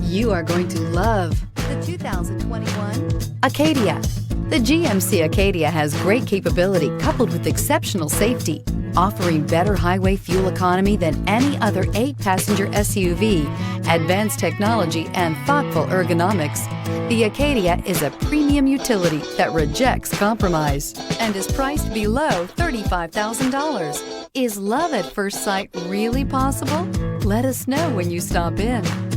You are going to love the 2021 Acadia. The GMC Acadia has great capability coupled with exceptional safety, offering better highway fuel economy than any other 8-passenger SUV, advanced technology, and thoughtful ergonomics. The Acadia is a premium utility that rejects compromise and is priced below $35,000. Is love at first sight really possible? Let us know when you stop in.